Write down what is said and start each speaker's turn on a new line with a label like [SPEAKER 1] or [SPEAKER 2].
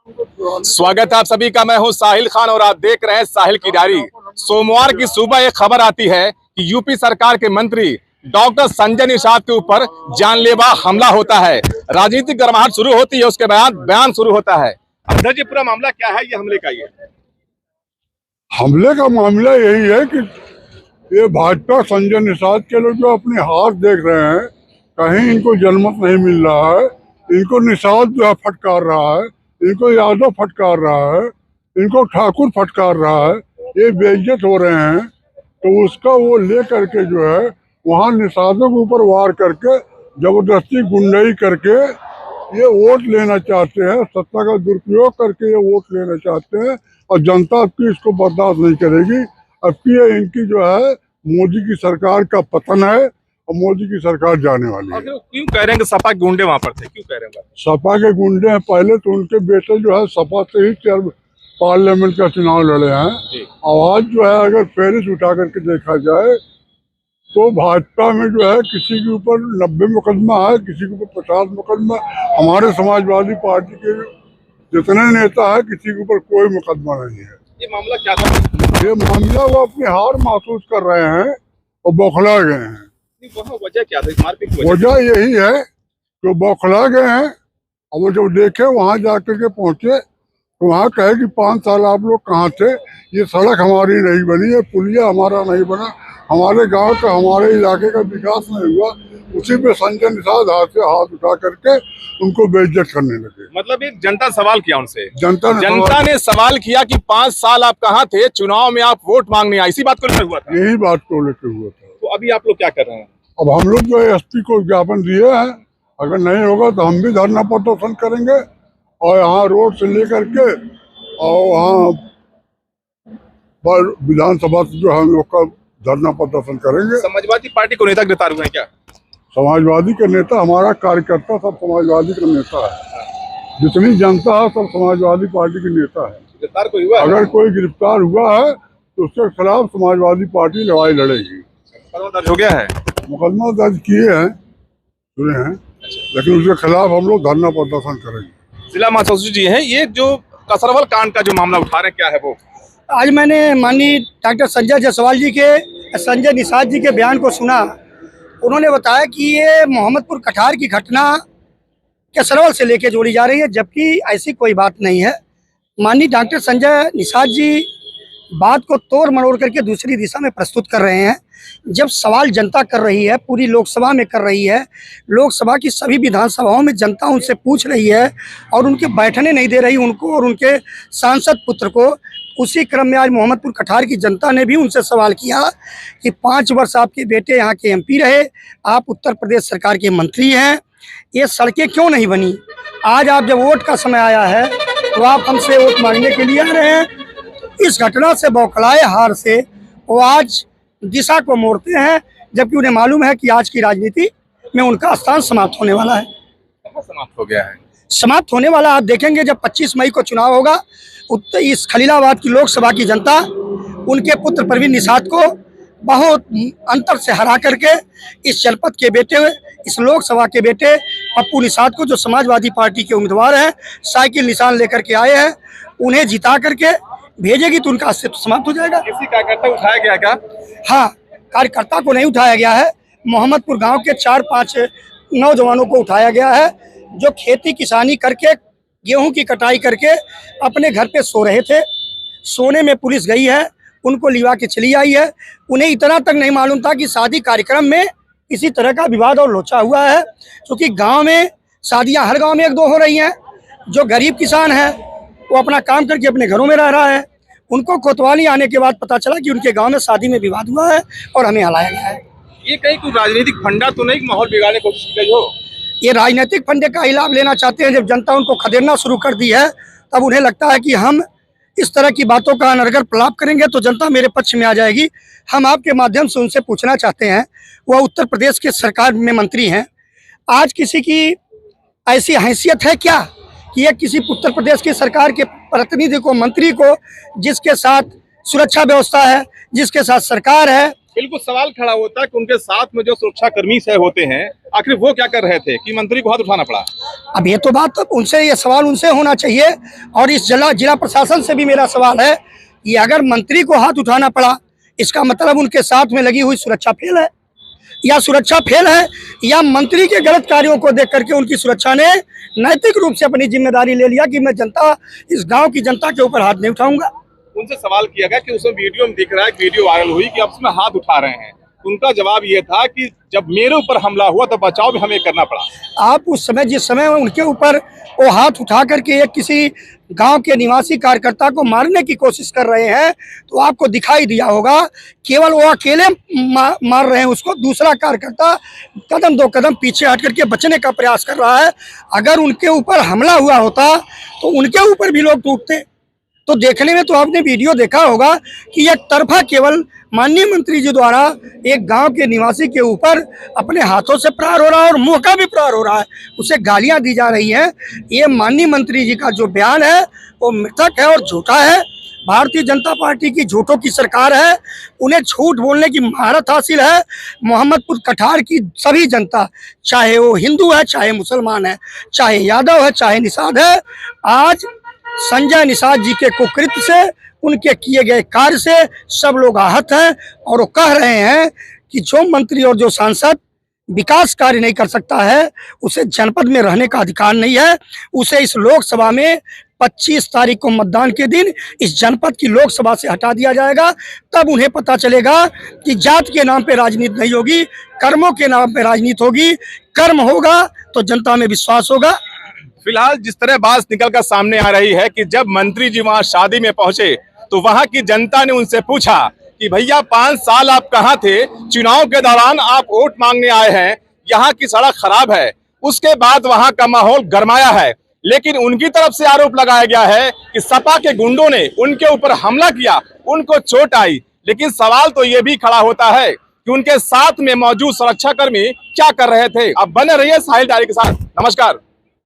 [SPEAKER 1] स्वागत है आप सभी का। मैं हूं साहिल खान और आप देख रहे हैं साहिल की डायरी। सोमवार की सुबह एक खबर आती है कि यूपी सरकार के मंत्री डॉक्टर संजय निषाद के ऊपर जानलेवा हमला होता है। राजनीतिक गर्माहट शुरू होती है, उसके बाद बयान शुरू होता है। अध्यक्ष जी, पूरा मामला क्या है? ये हमले का
[SPEAKER 2] हमले का मामला यही है कि ये भाजपा संजय निषाद के लोग जो अपने हाथ देख रहे हैं, कहीं इनको जनमत नहीं मिल रहा है, इनको निषाद जो है फटकार रहा है, इनको यादव फटकार रहा है, इनको ठाकुर फटकार रहा है, ये बेइज्जत हो रहे हैं। तो उसका वो ले करके जो है वहाँ निषादों के ऊपर वार करके जबरदस्ती गुंडाई करके ये वोट लेना चाहते हैं, सत्ता का दुरुपयोग करके ये वोट लेना चाहते हैं और जनता की इसको बर्दाश्त नहीं करेगी। अब की इनकी जो है मोदी की सरकार का पतन है और मोदी की सरकार जाने वाली है।
[SPEAKER 1] क्यों कह रहे हैं कि सपा के गुंडे वहां पर थे? क्यों कह रहे हैं?
[SPEAKER 2] सपा के गुंडे हैं। पहले तो उनके बेटे जो है सपा से ही पार्लियामेंट का चुनाव लड़े हैं। आवाज जो है अगर फेरिस उठा करके देखा जाए तो भाजपा में जो है किसी के ऊपर 90 मुकदमा है, किसी के ऊपर 50 मुकदमा। हमारे समाजवादी पार्टी के जितने नेता है किसी के ऊपर कोई मुकदमा नहीं है।
[SPEAKER 1] ये मामला क्या था?
[SPEAKER 2] ये मामला वो अपनी हार महसूस कर रहे हैं और बौखला गए हैं।
[SPEAKER 1] वजह क्या था मारपीट की?
[SPEAKER 2] वजह यही है कि बौखला गए हैं और वो जब देखे वहाँ जाकर के पहुँचे तो वहाँ कहे कि 5 साल आप लोग कहाँ थे, ये सड़क हमारी नहीं बनी है, पुलिया हमारा नहीं बना, हमारे गांव का हमारे इलाके का विकास नहीं हुआ। उसी पे संजय निषाद हाथ से हाथ उठा करके उनको बेइज्जत करने लगे।
[SPEAKER 1] मतलब एक जनता सवाल किया उनसे,
[SPEAKER 2] जनता
[SPEAKER 1] ने सवाल किया कि 5 साल आप कहाँ थे, चुनाव में आप वोट मांगने आए, इसी बात को लेकर हुआ था।
[SPEAKER 2] यही बात को लेकर हुआ था।
[SPEAKER 1] तो अभी आप लोग क्या कर रहे हैं?
[SPEAKER 2] अब हम लोग जो एसपी को ज्ञापन दिए हैं, अगर नहीं होगा तो हम भी धरना प्रदर्शन करेंगे और यहाँ रोड से लेकर के और वहाँ विधानसभा से जो हम लोग का धरना प्रदर्शन करेंगे।
[SPEAKER 1] समाजवादी पार्टी को नेता गिरफ्तार हुए हैं क्या?
[SPEAKER 2] समाजवादी का नेता, हमारा कार्यकर्ता सब समाजवादी का नेता है। जितनी जनता है सब समाजवादी पार्टी के नेता है।
[SPEAKER 1] गिरफ्तार कोई हुआ?
[SPEAKER 2] अगर कोई गिरफ्तार हुआ है तो उसके खिलाफ समाजवादी पार्टी लड़ाई लड़ेगी।
[SPEAKER 1] मुकदमा दर्ज हो गया है?
[SPEAKER 2] मुकदमा दर्ज किए हैं, सुने हैं, लेकिन उसके खिलाफ हम लोग धरना प्रदर्शन करेंगे।
[SPEAKER 1] जिला महासचिव जी हैं, ये जो कसरवल कांड का जो मामला उठा रहे हैं, क्या है वो?
[SPEAKER 3] आज मैंने माननीय डॉक्टर संजय जायसवाल जी के, संजय निषाद जी के बयान को सुना। उन्होंने बताया कि ये मोहम्मदपुर कठार की घटना कसरवल से लेके जोड़ी जा रही है, जबकि ऐसी कोई बात नहीं है। माननीय डॉक्टर संजय निषाद जी बात को तोड़ मरोड़ करके दूसरी दिशा में प्रस्तुत कर रहे हैं। जब सवाल जनता कर रही है, पूरी लोकसभा में कर रही है, लोकसभा की सभी विधानसभाओं में जनता उनसे पूछ रही है और उनके बैठने नहीं दे रही उनको और उनके सांसद पुत्र को। उसी क्रम में आज मोहम्मदपुर कठार की जनता ने भी उनसे सवाल किया कि 5 वर्ष आपके बेटे यहाँ के एमपी रहे, आप उत्तर प्रदेश सरकार के मंत्री हैं, ये सड़कें क्यों नहीं बनी? आज आप जब वोट का समय आया है तो आप हमसे वोट मांगने के लिए आ रहे हैं। इस घटना से बौखलाए हार से वो आज दिशा को मोड़ते हैं, जबकि उन्हें मालूम है कि आज की राजनीति में उनका स्थान समाप्त होने वाला है।
[SPEAKER 1] कहाँ समाप्त हो गया है?
[SPEAKER 3] समाप्त होने वाला आप देखेंगे जब 25 मई को चुनाव होगा। इस खलीलाबाद की लोकसभा की जनता उनके पुत्र प्रवीण निषाद को बहुत अंतर से हरा करके इस जनपद के बेटे, इस लोकसभा के बेटे पप्पू निषाद को, जो समाजवादी पार्टी के उम्मीदवार हैं, साइकिल निशान लेकर के आए हैं, उन्हें जिता करके भेजेगी तो उनका अस्तित्व समाप्त हो जाएगा।
[SPEAKER 1] किसी कार्यकर्ता उठाया गया क्या?
[SPEAKER 3] हाँ, कार्यकर्ता को नहीं उठाया गया है। मोहम्मदपुर गांव के 4-5 नौजवानों को उठाया गया है, जो खेती किसानी करके, गेहूं की कटाई करके अपने घर पे सो रहे थे। सोने में पुलिस गई है, उनको लिवा के चली आई है। उन्हें इतना तक नहीं मालूम था कि शादी कार्यक्रम में किसी तरह का विवाद और लोचा हुआ है, क्योंकि गांव में शादियां हर गांव में 1-2 हो रही हैं। जो गरीब किसान है वो अपना काम करके अपने घरों में रह रहा है। उनको कोतवाली आने के बाद पता चला कि उनके गांव में शादी में विवाद हुआ है और हमें हलाया गया है।
[SPEAKER 1] ये कहीं कोई राजनीतिक फंडा तो नहीं, माहौल बिगाड़ने की कोशिश की गई हो?
[SPEAKER 3] ये राजनीतिक फंडे का ही लाभ लेना चाहते हैं। जब जनता उनको खदेड़ना शुरू कर दी है तब उन्हें लगता है कि हम इस तरह की बातों का अनर्गल प्रलाप करेंगे तो जनता मेरे पक्ष में आ जाएगी। हम आपके माध्यम से उनसे पूछना चाहते हैं, वह उत्तर प्रदेश के सरकार में मंत्री हैं, आज किसी की ऐसी हैसियत है क्या कि ये किसी उत्तर प्रदेश की सरकार के प्रतिनिधि को, मंत्री को, जिसके साथ सुरक्षा व्यवस्था है, जिसके साथ सरकार है,
[SPEAKER 1] बिल्कुल सवाल खड़ा होता है कि उनके साथ में जो सुरक्षा कर्मी से होते हैं, आखिर वो क्या कर रहे थे कि मंत्री को हाथ उठाना पड़ा?
[SPEAKER 3] अब ये तो बात उनसे, ये सवाल उनसे होना चाहिए। और इस जिला प्रशासन से भी मेरा सवाल है कि अगर मंत्री को हाथ उठाना पड़ा, इसका मतलब उनके साथ में लगी हुई सुरक्षा फेल है, या सुरक्षा फेल है, या मंत्री के गलत कार्यों को देख करके उनकी सुरक्षा ने नैतिक रूप से अपनी जिम्मेदारी ले लिया कि मैं जनता, इस गांव की जनता के ऊपर हाथ नहीं उठाऊंगा।
[SPEAKER 1] उनसे सवाल किया गया कि उसमें वीडियो में दिख रहा है, वीडियो वायरल हुई कि आप उसमें हाथ उठा रहे हैं। उनका जवाब ये था कि जब मेरे ऊपर हमला हुआ तो बचाव भी हमें करना पड़ा।
[SPEAKER 3] आप उस समय, जिस समय उनके ऊपर वो हाथ उठा करके एक किसी गांव के निवासी कार्यकर्ता को मारने की कोशिश कर रहे हैं, तो आपको दिखाई दिया होगा केवल वो अकेले मार रहे हैं उसको, दूसरा कार्यकर्ता कदम दो कदम पीछे हट करके बचने का प्रयास कर रहा है। अगर उनके ऊपर हमला हुआ होता तो उनके ऊपर भी लोग टूटते। तो देखने में तो आपने वीडियो देखा होगा कि एक तरफा केवल माननीय मंत्री जी द्वारा एक गांव के निवासी के ऊपर अपने हाथों से प्रहार हो रहा है और मुंह का भी प्रहार हो रहा है, उसे गालियां दी जा रही हैं। ये माननीय मंत्री जी का जो बयान है वो मृतक है और झूठा है। भारतीय जनता पार्टी की झूठों की सरकार है, उन्हें झूठ बोलने की महारत हासिल है। मोहम्मदपुर कठार की सभी जनता, चाहे वो हिंदू है, चाहे मुसलमान है, चाहे यादव है, चाहे निषाद है, आज संजय निषाद जी के कुकृत्य से, उनके किए गए कार्य से सब लोग आहत हैं। और वो कह रहे हैं कि जो मंत्री और जो सांसद विकास कार्य नहीं कर सकता है, उसे जनपद में रहने का अधिकार नहीं है। उसे इस लोकसभा में 25 तारीख को मतदान के दिन इस जनपद की लोकसभा से हटा दिया जाएगा। तब उन्हें पता चलेगा कि जात के नाम पे राजनीति नहीं होगी, कर्मों के नाम पे राजनीति होगी। कर्म होगा तो जनता में विश्वास होगा।
[SPEAKER 1] फिलहाल जिस तरह बात निकलकर सामने आ रही है कि जब मंत्री जी वहां शादी में पहुंचे तो वहां की जनता ने उनसे पूछा कि भैया 5 साल आप कहां थे, चुनाव के दौरान आप वोट मांगने आए हैं, यहाँ की सड़क खराब है। उसके बाद वहां का माहौल गरमाया है, लेकिन उनकी तरफ से आरोप लगाया गया है कि सपा के गुंडों ने उनके ऊपर हमला किया, उनको चोट आई। लेकिन सवाल तो ये भी खड़ा होता है कि उनके साथ में मौजूद सुरक्षाकर्मी क्या कर रहे थे। अब बने रहिए साहिल डायरी के साथ। नमस्कार।